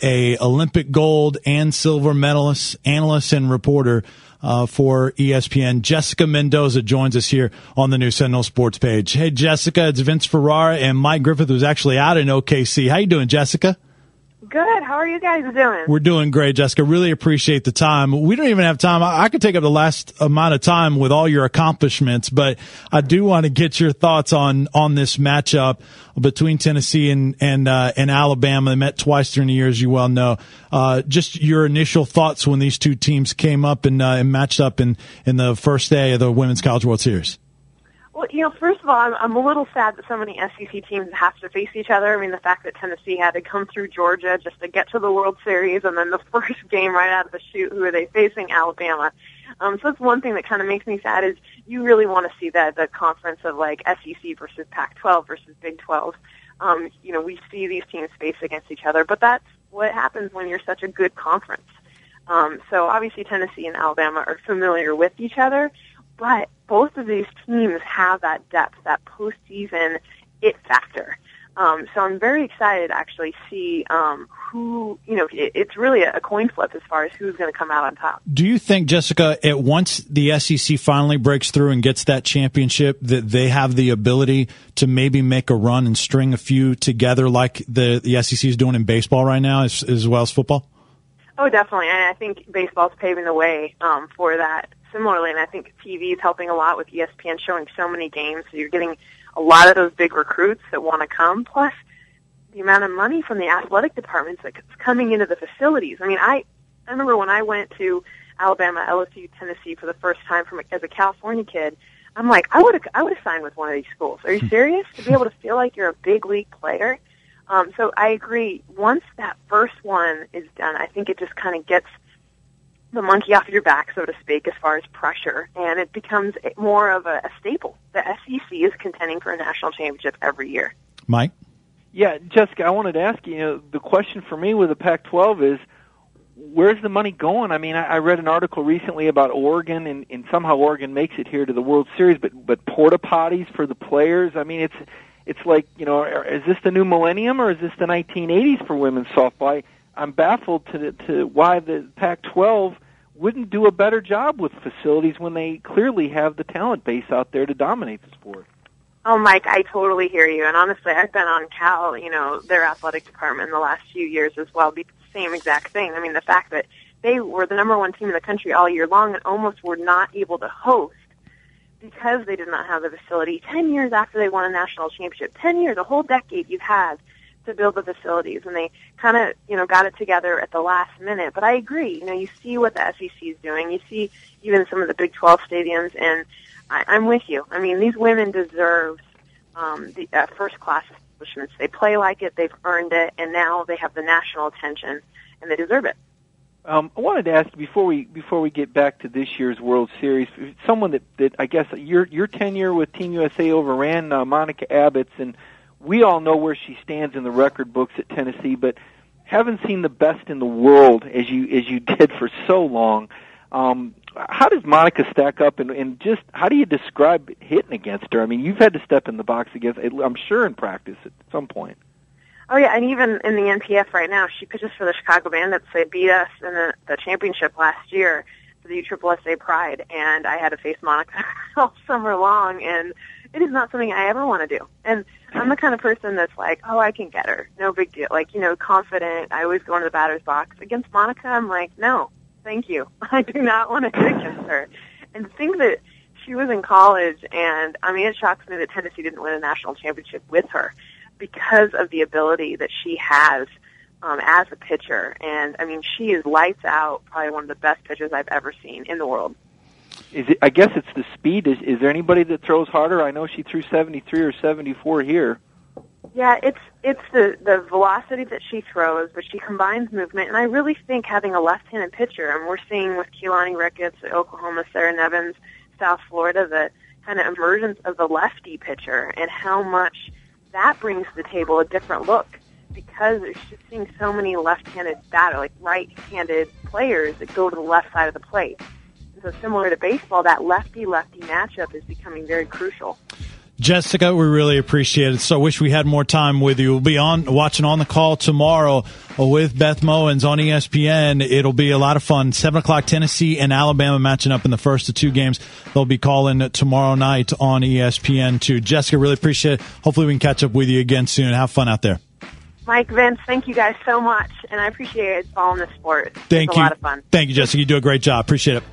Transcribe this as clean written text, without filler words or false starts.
a Olympic gold and silver medalist, analyst, and reporter for ESPN. Jessica Mendoza joins us here on the new Sentinel Sports page. Hey, Jessica, it's Vince Ferrara and Mike Griffith, who's actually out in OKC. How you doing, Jessica? Good. How are you guys doing? We're doing great, Jessica. Really appreciate the time. We don't even have time. I could take up the last amount of time with all your accomplishments, but I do want to get your thoughts on this matchup between Tennessee and Alabama. They met twice during the year, as you well know. Just your initial thoughts when these two teams came up and matched up in the first day of the Women's College World Series. Well, first of all, I'm a little sad that so many SEC teams have to face each other. I mean, the fact that Tennessee had to come through Georgia just to get to the World Series, and then the first game right out of the chute, who are they facing? Alabama. So that's one thing that kind of makes me sad is you really want to see the conference of like SEC versus Pac-12 versus Big 12. We see these teams face against each other, but that's what happens when you're such a good conference. So obviously Tennessee and Alabama are familiar with each other, but both of these teams have that depth, that postseason it factor. So I'm very excited to actually see who, it's really a coin flip as far as who's going to come out on top. Do you think, Jessica, once the SEC finally breaks through and gets that championship, that they have the ability to maybe make a run and string a few together like the SEC is doing in baseball right now as well as football? Oh, definitely. And I think baseball's paving the way for that similarly. And I think TV is helping a lot with ESPN showing so many games. So you're getting a lot of those big recruits that want to come, plus the amount of money from the athletic departments that's coming into the facilities. I mean, I remember when I went to Alabama, LSU, Tennessee for the first time as a California kid, I'm like, I would have signed with one of these schools. Are you serious? To be able to feel like you're a big league player? So I agree. Once that first one is done, I think it just kind of gets the monkey off your back, so to speak, as far as pressure, and it becomes more of a staple. The SEC is contending for a national championship every year. Mike? Yeah, Jessica, I wanted to ask you, the question for me with the Pac-12 is, where's the money going? I mean, I read an article recently about Oregon, and somehow Oregon makes it here to the World Series, but porta potties for the players, I mean, it's like, is this the new millennium or is this the 1980s for women's softball? I'm baffled to why the Pac-12 wouldn't do a better job with facilities when they clearly have the talent base out there to dominate the sport. Oh, Mike, I totally hear you. And honestly, I've been on Cal, their athletic department in the last few years as well. The same exact thing. I mean, the fact that they were the number one team in the country all year long and almost were not able to host because they did not have the facility. 10 years after they won a national championship, 10 years, a whole decade you've had to build the facilities, and they kind of, got it together at the last minute. But I agree. You see what the SEC is doing. You see even some of the Big 12 stadiums, and I'm with you. I mean, these women deserve the first-class establishments. They play like it. They've earned it, and now they have the national attention, and they deserve it. I wanted to ask you before we get back to this year's World Series, someone that I guess your tenure with Team USA overran, Monica Abbott's, and we all know where she stands in the record books at Tennessee, but haven't seen the best in the world as you did for so long. How does Monica stack up, and just how do you describe hitting against her? I mean, you've had to step in the box against, I'm sure, in practice at some point. Oh, yeah, and even in the NPF right now, she pitches for the Chicago Bandits. They beat us in the championship last year for the USSSA Pride, and I had to face Monica all summer long, and it is not something I ever want to do. And I'm the kind of person that's like, oh, I can get her. No big deal. Like, confident. I always go into the batter's box. Against Monica, I'm like, no, thank you. I do not want to hit against her. And to think that she was in college, and, I mean, it shocks me that Tennessee didn't win a national championship with her because of the ability that she has as a pitcher. And, I mean, she is lights out, probably one of the best pitchers I've ever seen in the world. I guess it's the speed. Is there anybody that throws harder? I know she threw 73 or 74 here. Yeah, it's the velocity that she throws, but she combines movement, and I really think having a left-handed pitcher, and we're seeing with Keelani Ricketts at Oklahoma, Sarah Nevins, South Florida, the kind of emergence of the lefty pitcher and how much that brings to the table a different look, because they're just seeing so many left-handed batter, like right-handed players that go to the left side of the plate. So similar to baseball, that lefty-lefty matchup is becoming very crucial. Jessica, we really appreciate it. So I wish we had more time with you. We'll be watching On the Call tomorrow with Beth Mowins on ESPN. It'll be a lot of fun. 7 o'clock, Tennessee and Alabama matching up in the first of two games. They'll be calling tomorrow night on ESPN too. Jessica, really appreciate it. Hopefully we can catch up with you again soon. Have fun out there. Mike, Vince, thank you guys so much, and I appreciate following the sport. Thank it's you. A lot of fun. Thank you, Jessica. You do a great job. Appreciate it.